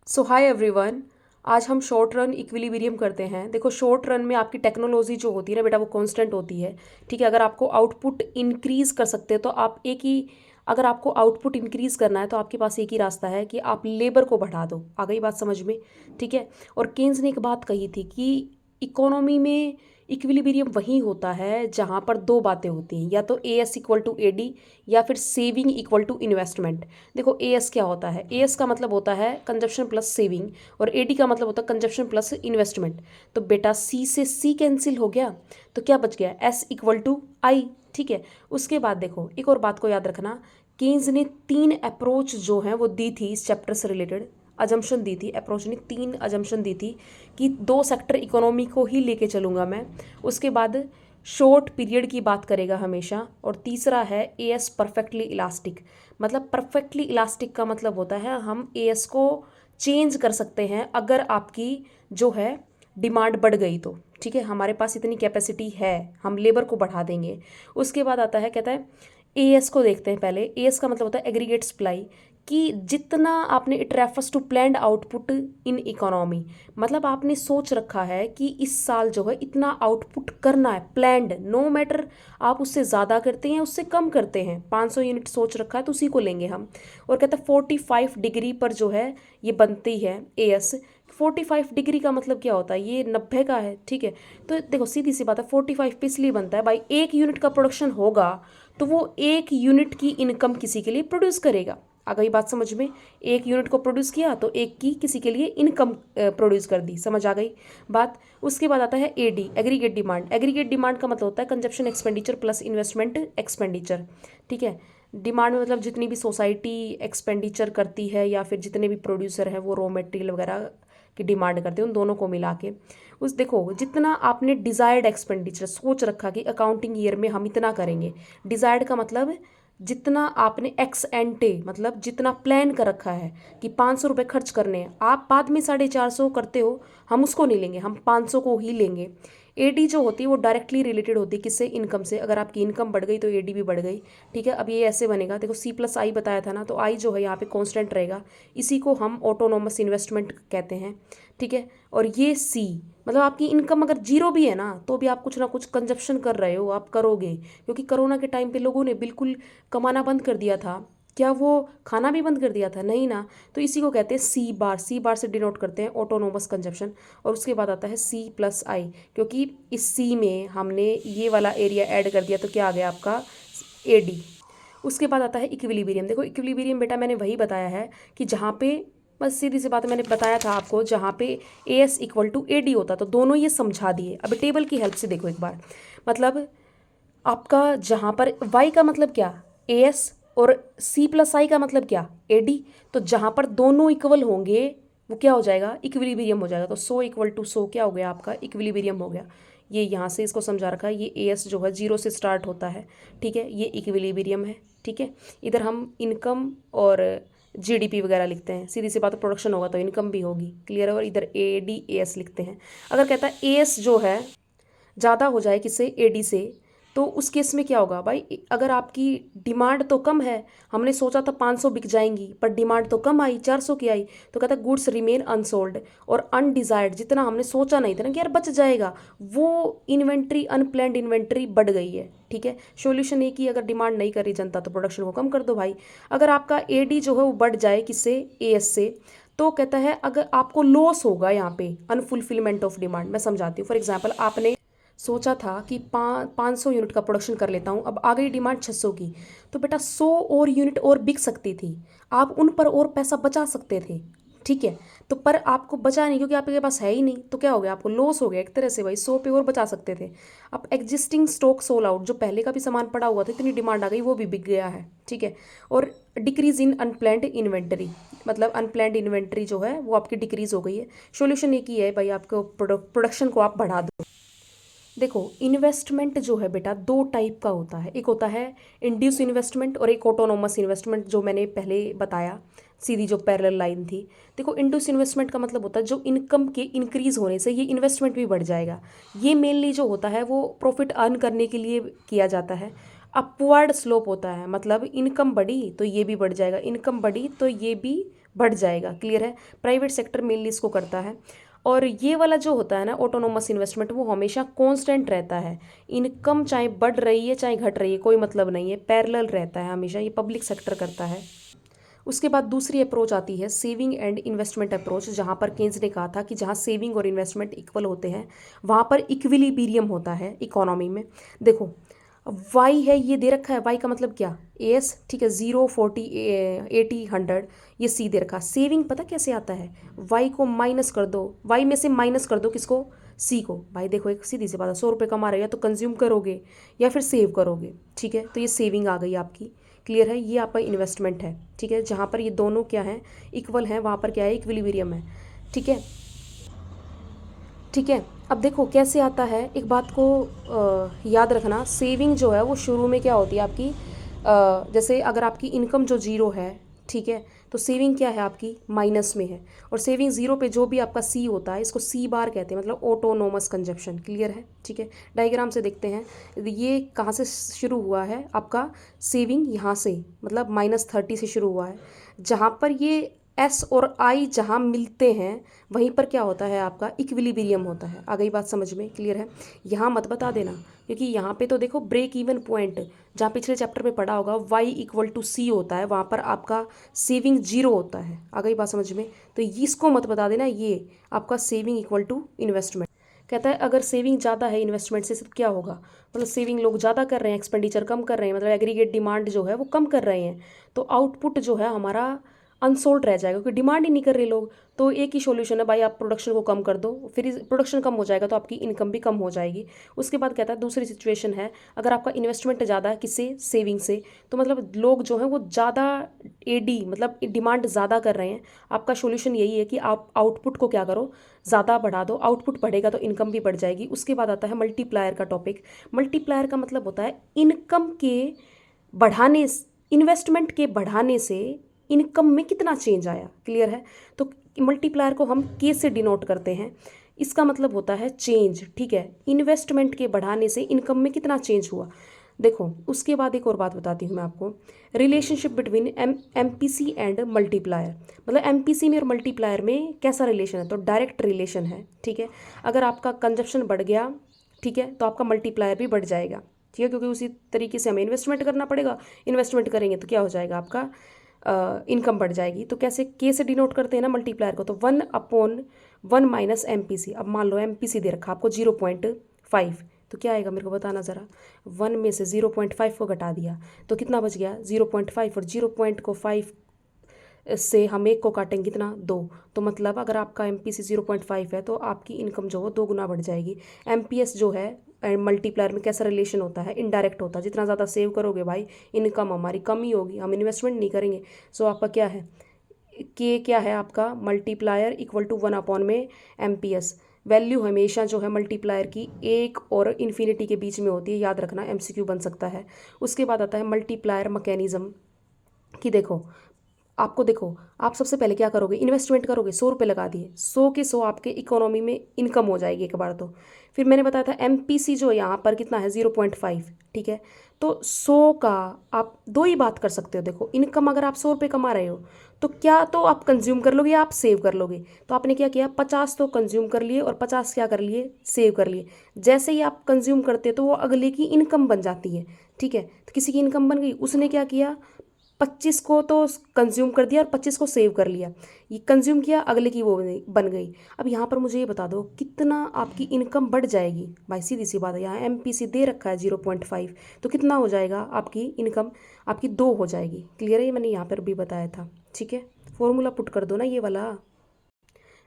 सो hi everyone. आज हम short run equilibrium करते हैं। देखो, शॉर्ट रन में आपकी टेक्नोलॉजी जो होती है ना बेटा, वो कांस्टेंट होती है। ठीक है, अगर आपको आउटपुट इंक्रीज कर सकते हैं तो आप एक ही, अगर आपको आउटपुट इंक्रीज करना है तो आपके पास एक ही रास्ता है कि आप लेबर को बढ़ा दो। आ गई बात समझ में? ठीक है। और केन्स ने एक बात कही थी कि इकोनॉमी में इक्विलिब्रियम वही होता है जहाँ पर दो बातें होती हैं, या तो A S equal to A D या फिर सेविंग इक्वल टू इन्वेस्टमेंट। देखो, ए एस क्या होता है? ए एस का मतलब होता है कंजप्शन प्लस सेविंग, और ए डी का मतलब होता है कंजप्शन प्लस इन्वेस्टमेंट। तो बेटा सी से सी कैंसिल हो गया, तो क्या बच गया? एस इक्वल टू आई। ठीक है। उसके बाद देखो, एक और बात को याद रखना, केन्स ने 3 अप्रोच जो हैं वो दी थी इस चैप्टर से रिलेटेड। अजम्पशन दी थी, अप्रोच ने 3 अजम्पशन दी थी कि 2 सेक्टर इकोनॉमी को ही लेके चलूँगा मैं। उसके बाद शॉर्ट पीरियड की बात करेगा हमेशा, और तीसरा है ए एस परफेक्टली इलास्टिक। मतलब परफेक्टली इलास्टिक का मतलब होता है हम ए एस को चेंज कर सकते हैं अगर आपकी जो है डिमांड बढ़ गई तो। ठीक है, हमारे पास इतनी कैपेसिटी है, हम लेबर को बढ़ा देंगे। उसके बाद आता है, कहता है ए एस को देखते हैं पहले। ए एस का मतलब होता है एग्रीगेट सप्लाई, कि जितना आपने, it refers to planned output in economy. मतलब आपने सोच रखा है कि इस साल जो है इतना आउटपुट करना है, प्लैंड, नो मैटर आप उससे ज़्यादा करते हैं उससे कम करते हैं, 500 यूनिट सोच रखा है तो उसी को लेंगे हम। और कहता है 45 डिग्री पर जो है ये बनती है ए एस। 45 डिग्री का मतलब क्या होता है? ये 90 का है। ठीक है, तो देखो सीधी सी बात है, 45 पे इसलिए बनता है भाई, 1 यूनिट का प्रोडक्शन होगा तो वो 1 यूनिट की इनकम किसी के लिए प्रोड्यूस करेगा। आ गई बात समझ में? 1 यूनिट को प्रोड्यूस किया तो एक की किसी के लिए इनकम प्रोड्यूस कर दी। समझ आ गई बात? उसके बाद आता है A D, aggregate demand. Aggregate demand का मतलब होता है consumption expenditure plus investment expenditure. ठीक है, डिमांड में मतलब जितनी भी सोसाइटी एक्सपेंडिचर करती है या फिर जितने भी प्रोड्यूसर हैं वो रॉ मटेरियल वगैरह की डिमांड करते हैं, उन दोनों को मिला के उस, देखो जितना आपने डिज़ायर्ड एक्सपेंडिचर सोच रखा कि अकाउंटिंग ईयर में हम इतना करेंगे। डिज़ायर्ड का मतलब जितना आपने एक्स एंटे, मतलब जितना प्लान कर रखा है कि 500 रुपये खर्च करने हैं, आप बाद में 450 करते हो, हम उसको नहीं लेंगे, हम 500 को ही लेंगे। एडी जो होती है वो डायरेक्टली रिलेटेड होती है किससे? इनकम से। अगर आपकी इनकम बढ़ गई तो एडी भी बढ़ गई। ठीक है, अब ये ऐसे बनेगा, देखो सी प्लस आई बताया था ना, तो आई जो है यहाँ पे कांस्टेंट रहेगा, इसी को हम ऑटोनोमस इन्वेस्टमेंट कहते हैं। ठीक है, और ये सी मतलब आपकी इनकम अगर जीरो भी है ना तो भी आप कुछ ना कुछ कंजप्शन कर रहे हो, आप करोगे, क्योंकि कोरोना के टाइम पे लोगों ने बिल्कुल कमाना बंद कर दिया था। क्या वो खाना भी बंद कर दिया था? नहीं ना। तो इसी को कहते हैं सी बार। सी बार से डिनोट करते हैं ऑटोनोमस कंजप्शन। और उसके बाद आता है सी प्लस आई, क्योंकि इस सी में हमने ये वाला एरिया ऐड कर दिया तो क्या आ गया आपका? A D. उसके बाद आता है इक्विलिब्रियम। देखो इक्विलिब्रियम बेटा मैंने वही बताया है कि जहाँ पे, बस सीधी सी बात मैंने बताया था आपको, जहाँ पे A S equal to A D होता, तो दोनों ये समझा दिए। अब टेबल की हेल्प से देखो एक बार। मतलब आपका जहाँ पर वाई का मतलब क्या? ए एस, और सी प्लस आई का मतलब क्या? A D. तो जहाँ पर दोनों इक्वल होंगे वो क्या हो जाएगा? इक्विलिब्रियम हो जाएगा। तो सो इक्वल टू सो क्या हो गया आपका? इक्विलिब्रियम हो गया। ये यहाँ से इसको समझा रखा है, ये ए एस जो है 0 से स्टार्ट होता है। ठीक है, ये इक्विलिब्रियम है। ठीक है, इधर हम इनकम और जीडीपी वगैरह लिखते हैं, सीधी सी बात है, प्रोडक्शन होगा तो इनकम भी होगी। क्लियर है? और इधर ए डी ए एस लिखते हैं। अगर कहता है ए एस जो है ज़्यादा हो जाए किससे? एडी से, तो उस केस में क्या होगा भाई? अगर आपकी डिमांड तो कम है, हमने सोचा था 500 बिक जाएंगी पर डिमांड तो कम आई, 400 की आई, तो कहता है गुड्स रिमेन अनसोल्ड। और अनडिजायर्ड, जितना हमने सोचा नहीं था ना कि यार बच जाएगा, वो इन्वेंट्री, अनप्लैंड इन्वेंट्री बढ़ गई है। ठीक है, सॉल्यूशन एक ही, अगर डिमांड नहीं कर रही जनता तो प्रोडक्शन को कम कर दो भाई। अगर आपका एडी जो है वो बढ़ जाए किससे? एएस से, तो कहता है अगर आपको लॉस होगा यहाँ पे, अनफुलफिलमेंट ऑफ डिमांड। मैं समझाती हूँ। फॉर एग्जाम्पल आपने सोचा था कि 500 यूनिट का प्रोडक्शन कर लेता हूँ, अब आ गई डिमांड 600 की, तो बेटा 100 और यूनिट और बिक सकती थी, आप उन पर और पैसा बचा सकते थे। ठीक है, तो पर आपको बचा नहीं क्योंकि आपके पास है ही नहीं, तो क्या हो गया? आपको लॉस हो गया एक तरह से भाई। 100 पे और बचा सकते थे। अब एग्जिस्टिंग स्टॉक सोल आउट, जो पहले का भी सामान पड़ा हुआ था, इतनी डिमांड आ गई वो भी बिक गया है। ठीक है, और डिक्रीज इन अनप्लैंड इन्वेंटरी, मतलब अनप्लैंड इन्वेंटरी जो है वो आपकी डिक्रीज हो गई है। सोल्यूशन एक ही है भाई, आपको प्रोडक्शन को आप बढ़ा दो। देखो इन्वेस्टमेंट जो है बेटा 2 टाइप का होता है, एक होता है इंड्यूस इन्वेस्टमेंट और एक ऑटोनोमस इन्वेस्टमेंट, जो मैंने पहले बताया, सीधी जो पैरेलल लाइन थी। देखो इंड्यूस इन्वेस्टमेंट का मतलब होता है जो इनकम के इंक्रीज होने से ये इन्वेस्टमेंट भी बढ़ जाएगा। ये मेनली जो होता है वो प्रॉफिट अर्न करने के लिए किया जाता है। अपवर्ड स्लोप होता है, मतलब इनकम बढ़ी तो ये भी बढ़ जाएगा, इनकम बढ़ी तो ये भी बढ़ जाएगा। क्लियर है? प्राइवेट सेक्टर मेनली इसको करता है। और ये वाला जो होता है ना ऑटोनोमस इन्वेस्टमेंट, वो हमेशा कांस्टेंट रहता है। इनकम चाहे बढ़ रही है चाहे घट रही है, कोई मतलब नहीं है, पैरेलल रहता है हमेशा। ये पब्लिक सेक्टर करता है। उसके बाद दूसरी अप्रोच आती है सेविंग एंड इन्वेस्टमेंट अप्रोच, जहाँ पर केन्स ने कहा था कि जहाँ सेविंग और इन्वेस्टमेंट इक्वल होते हैं वहाँ पर इक्विलिब्रियम होता है इकोनॉमी में। देखो वाई है, ये दे रखा है, वाई का मतलब क्या, एस, ठीक है, 0, 40, 80, 100, ये सी दे रखा। सेविंग पता कैसे आता है, वाई को माइनस कर दो, वाई में से माइनस कर दो किसको, सी को। भाई देखो एक सीधी सी बात है, 100 रुपये कमा रहे हो, या तो कंज्यूम करोगे या फिर सेव करोगे, ठीक है, तो ये सेविंग आ गई आपकी। क्लियर है? ये आपका इन्वेस्टमेंट है, ठीक है, जहाँ पर ये दोनों क्या है, इक्वल हैं, वहाँ पर क्या है, इक्विलिब्रियम है, ठीक है। ठीक है, अब देखो कैसे आता है, एक बात को याद रखना, सेविंग जो है वो शुरू में क्या होती है आपकी, जैसे अगर आपकी इनकम जो जीरो है, ठीक है, तो सेविंग क्या है आपकी माइनस में है। और सेविंग जीरो पे जो भी आपका सी होता है, इसको सी बार कहते हैं, मतलब ऑटोनोमस कंजप्शन। क्लियर है? ठीक है, डायग्राम से देखते हैं, ये कहाँ से शुरू हुआ है आपका सेविंग, यहाँ से, मतलब -30 से शुरू हुआ है। जहाँ पर ये एस और आई जहाँ मिलते हैं वहीं पर क्या होता है आपका इक्विलिब्रियम होता है। आ गई बात समझ में? क्लियर है? यहाँ मत बता देना, क्योंकि यहाँ पे तो देखो ब्रेक इवन पॉइंट, जहाँ पिछले चैप्टर में पढ़ा होगा y = c होता है, वहाँ पर आपका सेविंग जीरो होता है। आ गई बात समझ में? तो इसको मत बता देना, ये आपका सेविंग = इन्वेस्टमेंट। कहता है अगर सेविंग ज़्यादा है इन्वेस्टमेंट से तो क्या होगा, मतलब सेविंग लोग ज़्यादा कर रहे हैं, एक्सपेंडिचर कम कर रहे हैं, मतलब एग्रीगेट डिमांड जो है वो कम कर रहे हैं, तो आउटपुट जो है हमारा अनसोल्ड रह जाएगा, क्योंकि डिमांड ही नहीं कर रहे लोग। तो एक ही सॉल्यूशन है भाई, आप प्रोडक्शन को कम कर दो, फिर प्रोडक्शन कम हो जाएगा तो आपकी इनकम भी कम हो जाएगी। उसके बाद कहता है दूसरी सिचुएशन है, अगर आपका इन्वेस्टमेंट ज़्यादा है किससे, सेविंग से, तो मतलब लोग जो हैं वो ज़्यादा एडी मतलब डिमांड ज़्यादा कर रहे हैं। आपका सॉल्यूशन यही है कि आप आउटपुट को क्या करो, ज़्यादा बढ़ा दो, आउटपुट बढ़ेगा तो इनकम भी बढ़ जाएगी। उसके बाद आता है मल्टीप्लायर का टॉपिक। मल्टीप्लायर का मतलब होता है इनकम के बढ़ाने, इन्वेस्टमेंट के बढ़ाने से इनकम में कितना चेंज आया। क्लियर है? तो मल्टीप्लायर को हम के से डिनोट करते हैं, इसका मतलब होता है चेंज। ठीक है, इन्वेस्टमेंट के बढ़ाने से इनकम में कितना चेंज हुआ। देखो उसके बाद एक और बात बताती हूँ मैं आपको, relationship between MPC and multiplier, मतलब एमपीसी में और मल्टीप्लायर में कैसा रिलेशन है, तो डायरेक्ट रिलेशन है। ठीक है, अगर आपका कंजप्शन बढ़ गया, ठीक है, तो आपका मल्टीप्लायर भी बढ़ जाएगा। ठीक है, क्योंकि उसी तरीके से हमें इन्वेस्टमेंट करना पड़ेगा, इन्वेस्टमेंट करेंगे तो क्या हो जाएगा आपका इनकम बढ़ जाएगी। तो कैसे के से डिनोट करते हैं ना मल्टीप्लायर को, तो 1/1 - MPC। अब मान लो MPC दे रखा आपको 0.5, तो क्या आएगा मेरे को बताना ज़रा, 1 में से 0.5 को घटा दिया तो कितना बच गया 0.5, और 0.5 से हम एक को काटेंगे कितना, 2, तो मतलब अगर आपका MPC 0.5 है तो आपकी इनकम जो हो 2 गुना बढ़ जाएगी। MPS जो है मल्टीप्लायर में कैसा रिलेशन होता है, इनडायरेक्ट होता है, जितना ज़्यादा सेव करोगे भाई इनकम हमारी कम ही होगी, हम इन्वेस्टमेंट नहीं करेंगे। सो आपका क्या है, के क्या है आपका मल्टीप्लायर = 1 में MPS। वैल्यू हमेशा जो है मल्टीप्लायर की 1 और इन्फिनिटी के बीच में होती है, याद रखना, MCQ बन सकता है। उसके बाद आता है मल्टीप्लायर मैकेनिज्म कि देखो आपको, देखो आप सबसे पहले क्या करोगे, इन्वेस्टमेंट करोगे, 100 रुपये लगा दिए, 100 के 100 आपके इकोनॉमी में इनकम हो जाएगी एक बार तो। फिर मैंने बताया था MPC जो यहाँ पर कितना है 0.5, ठीक है, तो 100 का आप दो ही बात कर सकते हो। देखो इनकम अगर आप 100 रुपये कमा रहे हो तो क्या तो आप कंज्यूम कर लोगे या आप सेव कर लोगे, तो आपने क्या किया 50 तो कंज्यूम कर लिए और 50 क्या कर लिए, सेव कर लिए। जैसे ही आप कंज्यूम करते तो वो अगले की इनकम बन जाती है। ठीक है, तो किसी की इनकम बन गई, उसने क्या किया 25 को तो कंज्यूम कर दिया और 25 को सेव कर लिया, ये कंज्यूम किया, अगले की वो बन गई। अब यहाँ पर मुझे ये बता दो कितना आपकी इनकम बढ़ जाएगी। भाई सीधी सी बात है, यहाँ MPC दे रखा है 0.5, तो कितना हो जाएगा आपकी इनकम, आपकी 2 हो जाएगी। क्लियर है? ये मैंने यहाँ पर भी बताया था। ठीक है, फॉर्मूला पुट कर दो ना ये वाला।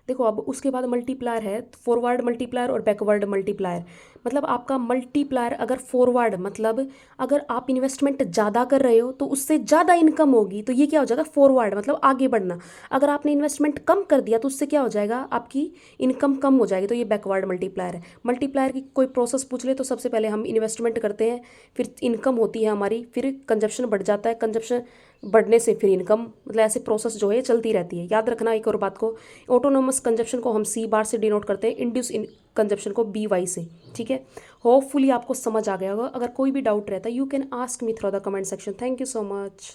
देखो अब उसके बाद मल्टीप्लायर है, फॉरवर्ड मल्टीप्लायर और बैकवर्ड मल्टीप्लायर। मतलब आपका मल्टीप्लायर अगर फॉरवर्ड, मतलब अगर आप इन्वेस्टमेंट ज़्यादा कर रहे हो तो उससे ज़्यादा इनकम होगी, तो ये क्या हो जाएगा फॉरवर्ड, मतलब आगे बढ़ना। अगर आपने इन्वेस्टमेंट कम कर दिया तो उससे क्या हो जाएगा, आपकी इनकम कम हो जाएगी, तो ये बैकवर्ड मल्टीप्लायर है। मल्टीप्लायर की कोई प्रोसेस पूछ ले तो सबसे पहले हम इन्वेस्टमेंट करते हैं, फिर इनकम होती है हमारी, फिर कंजप्शन बढ़ जाता है, कंजप्शन बढ़ने से फिर इनकम, मतलब ऐसे प्रोसेस जो है चलती रहती है। याद रखना एक और बात को, ऑटोनोमस कंजप्शन को हम C बार से डिनोट करते हैं, इंड्यूस इन कंजप्शन को BY से। ठीक है, होपफुली आपको समझ आ गया होगा। अगर कोई भी डाउट रहता है you can ask me through the comment section. Thank you so much.